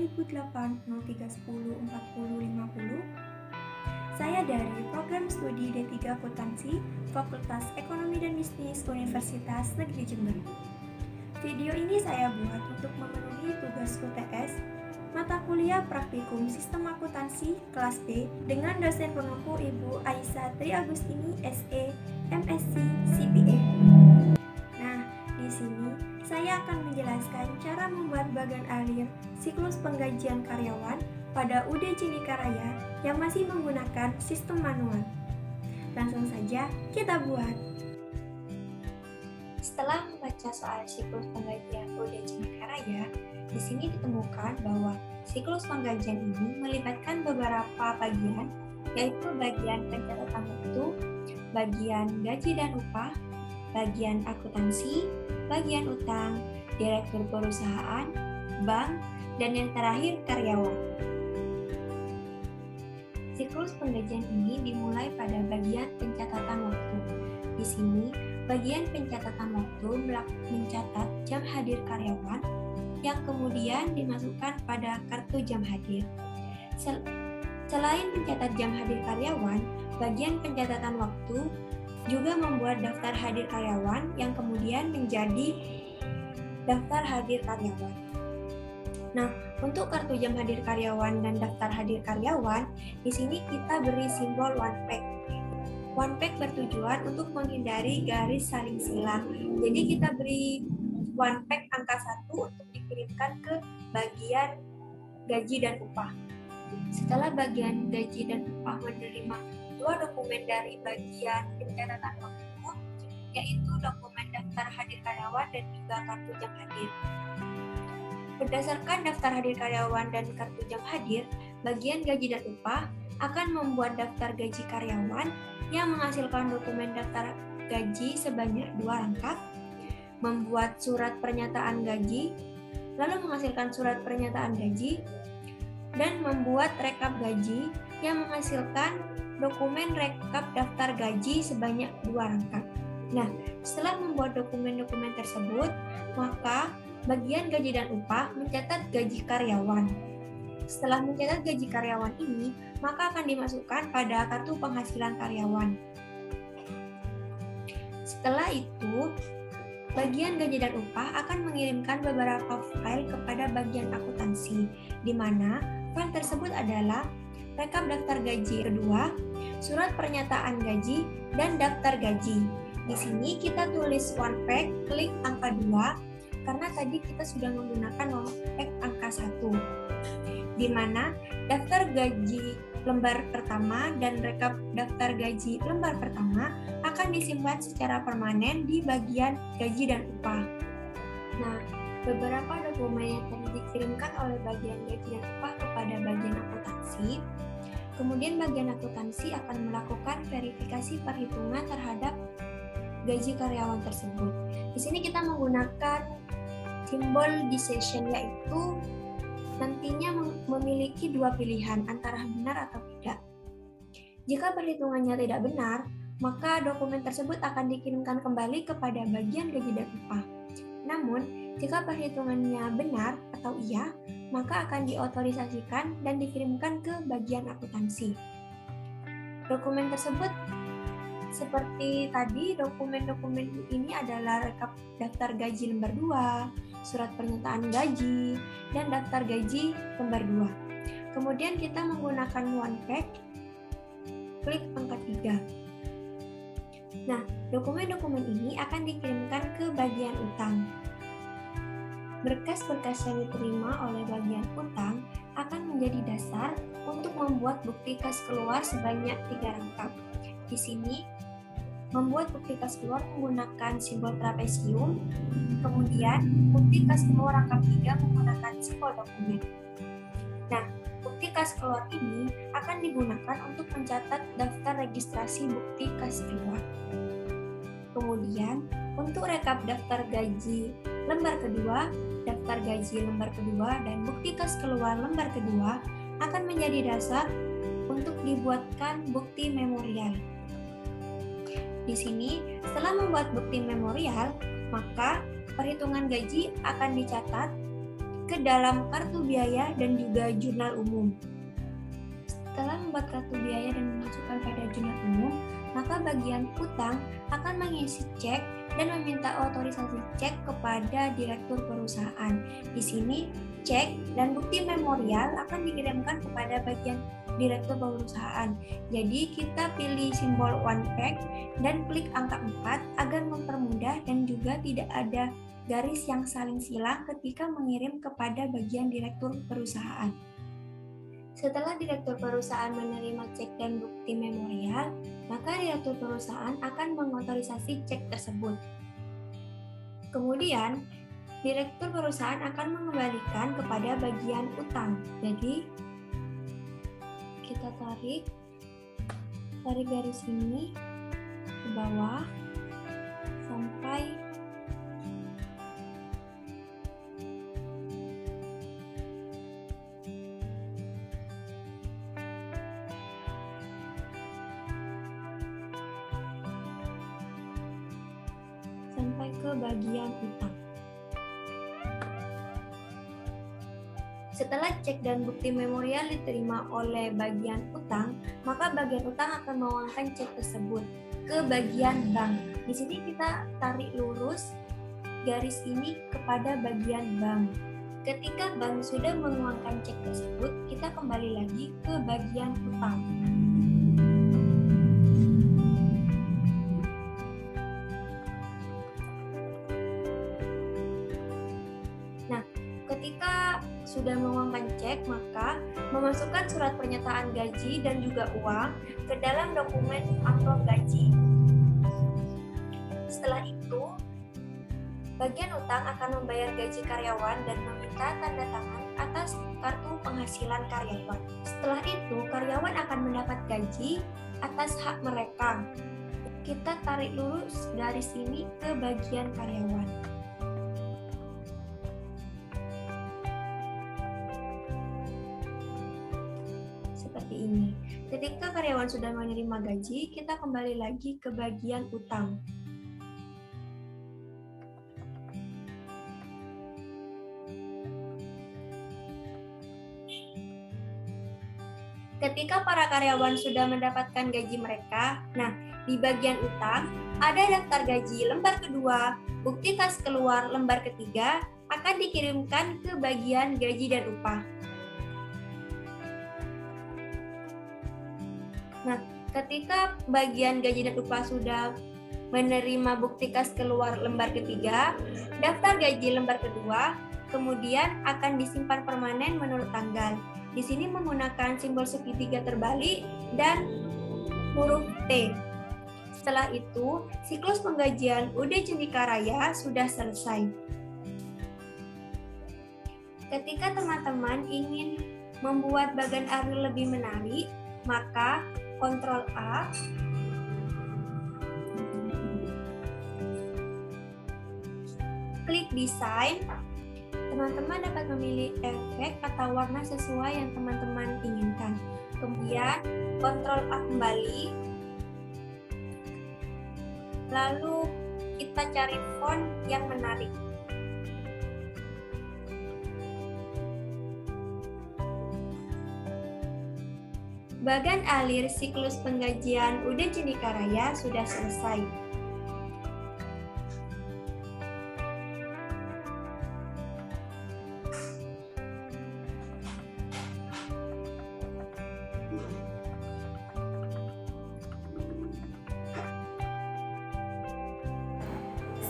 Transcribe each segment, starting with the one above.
2008-0310-40-50. Saya dari Program Studi D3 Akuntansi, Fakultas Ekonomi dan Bisnis Universitas Negeri Jember. Video ini saya buat untuk memenuhi tugas UTS mata kuliah praktikum Sistem Akuntansi kelas B dengan dosen pengampu Ibu Aisyah Tri Agustini SE, MSc, CPA. Nah, di sini saya akan menjelaskan cara membuat bagan alir siklus penggajian karyawan pada UD Cineka Raya yang masih menggunakan sistem manual. Langsung saja kita buat. Setelah membaca soal siklus penggajian UD Cineka Raya, di sini ditemukan bahwa siklus penggajian ini melibatkan beberapa bagian, yaitu bagian pencatatan waktu, bagian gaji dan upah, bagian akuntansi, bagian utang, direktur perusahaan, bank, dan yang terakhir karyawan. Siklus penggajian ini dimulai pada bagian pencatatan waktu. Di sini, bagian pencatatan waktu mencatat jam hadir karyawan yang kemudian dimasukkan pada kartu jam hadir. Selain mencatat jam hadir karyawan, bagian pencatatan waktu juga membuat daftar hadir karyawan yang kemudian menjadi daftar hadir karyawan. Nah, untuk kartu jam hadir karyawan dan daftar hadir karyawan, di sini kita beri simbol one pack. One pack bertujuan untuk menghindari garis saling silang. Jadi kita beri one pack angka 1 untuk dikirimkan ke bagian gaji dan upah. Setelah bagian gaji dan upah menerima dua dokumen dari bagian pencatatan waktu, yaitu dokumen daftar hadir karyawan dan juga kartu jam hadir. Berdasarkan daftar hadir karyawan dan kartu jam hadir, bagian gaji dan upah akan membuat daftar gaji karyawan yang menghasilkan dokumen daftar gaji sebanyak 2 rangkap, membuat surat pernyataan gaji, lalu menghasilkan surat pernyataan gaji, dan membuat rekap gaji yang menghasilkan dokumen rekap daftar gaji sebanyak 2 rangkap. Nah, setelah membuat dokumen-dokumen tersebut, maka bagian gaji dan upah mencatat gaji karyawan. Setelah mencatat gaji karyawan ini, maka akan dimasukkan pada kartu penghasilan karyawan. Setelah itu, bagian gaji dan upah akan mengirimkan beberapa file kepada bagian akuntansi, di mana file tersebut adalah rekap daftar gaji kedua, surat pernyataan gaji, dan daftar gaji. Di sini kita tulis one pack, klik angka 2, karena tadi kita sudah menggunakan one pack angka 1, di mana daftar gaji lembar pertama dan rekap daftar gaji lembar pertama akan disimpan secara permanen di bagian gaji dan upah. Nah, beberapa dokumen yang tadi dikirimkan oleh bagian gaji dan upah kepada bagian akuntansi, kemudian bagian akuntansi akan melakukan verifikasi perhitungan terhadap gaji karyawan tersebut. Di sini kita menggunakan simbol decision, yaitu nantinya memiliki 2 pilihan antara benar atau tidak. Jika perhitungannya tidak benar, maka dokumen tersebut akan dikirimkan kembali kepada bagian gaji dan upah. Namun, jika perhitungannya benar atau iya, maka akan diotorisasikan dan dikirimkan ke bagian akuntansi. Dokumen tersebut seperti tadi, dokumen-dokumen ini adalah rekap daftar gaji lembar 2, surat pernyataan gaji, dan daftar gaji lembar 2. Kemudian kita menggunakan one pack, klik angka 3. Nah, dokumen-dokumen ini akan dikirimkan ke bagian utang. Berkas-berkas yang diterima oleh bagian utang akan menjadi dasar untuk membuat bukti kas keluar sebanyak 3 rangkap. Di sini, membuat bukti kas keluar menggunakan simbol trapesium, kemudian bukti kas keluar rangkap 3 menggunakan simbol dokumen. Nah, bukti kas keluar ini akan digunakan untuk mencatat daftar registrasi bukti kas keluar. Kemudian, untuk rekap daftar gaji lembar kedua, daftar gaji lembar kedua, dan bukti kas keluar lembar kedua akan menjadi dasar untuk dibuatkan bukti memorial. Di sini, setelah membuat bukti memorial, maka perhitungan gaji akan dicatat ke dalam kartu biaya dan juga jurnal umum. Setelah membuat kartu biaya dan memasukkan pada jurnal umum, maka bagian utang akan mengisi cek dan meminta otorisasi cek kepada direktur perusahaan. Di sini, cek dan bukti memorial akan dikirimkan kepada bagian direktur perusahaan. Jadi kita pilih simbol one pack dan klik angka 4 agar mempermudah dan juga tidak ada garis yang saling silang ketika mengirim kepada bagian direktur perusahaan. Setelah direktur perusahaan menerima cek dan bukti memorial, maka direktur perusahaan akan mengotorisasi cek tersebut. Kemudian, direktur perusahaan akan mengembalikan kepada bagian utang. Jadi, kita tarik garis ini ke bawah sampai ke bagian utang. Setelah cek dan bukti memorial diterima oleh bagian utang, maka bagian utang akan menguangkan cek tersebut ke bagian bank. Di sini kita tarik lurus garis ini kepada bagian bank. Ketika bank sudah menguangkan cek tersebut, kita kembali lagi ke bagian utang. Ketika sudah menguangkan cek, maka memasukkan surat pernyataan gaji dan juga uang ke dalam dokumen amplop gaji. Setelah itu, bagian utang akan membayar gaji karyawan dan meminta tanda tangan atas kartu penghasilan karyawan. Setelah itu, karyawan akan mendapat gaji atas hak mereka. Kita tarik lurus garis ini ke bagian karyawan. Seperti ini. Ketika karyawan sudah menerima gaji, kita kembali lagi ke bagian utang. Ketika para karyawan sudah mendapatkan gaji mereka, nah di bagian utang ada daftar gaji lembar kedua, bukti kas keluar lembar ketiga akan dikirimkan ke bagian gaji dan upah. Nah, ketika bagian gaji dan upah sudah menerima bukti kas keluar lembar ketiga, daftar gaji lembar kedua kemudian akan disimpan permanen menurut tanggal. Di sini menggunakan simbol segitiga terbalik dan huruf T. Setelah itu, siklus penggajian UD Cendika Raya sudah selesai. Ketika teman-teman ingin membuat bagan Ariel lebih menarik, maka Ctrl A, klik desain. Teman-teman dapat memilih efek atau warna sesuai yang teman-teman inginkan. Kemudian Ctrl A kembali. Lalu kita cari font yang menarik. Bagan alir siklus penggajian UD Cendika Raya sudah selesai.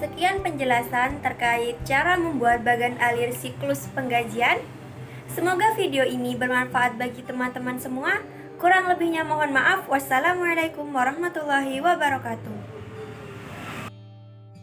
Sekian penjelasan terkait cara membuat bagan alir siklus penggajian. Semoga video ini bermanfaat bagi teman-teman semua. Kurang lebihnya mohon maaf. Wassalamualaikum warahmatullahi wabarakatuh.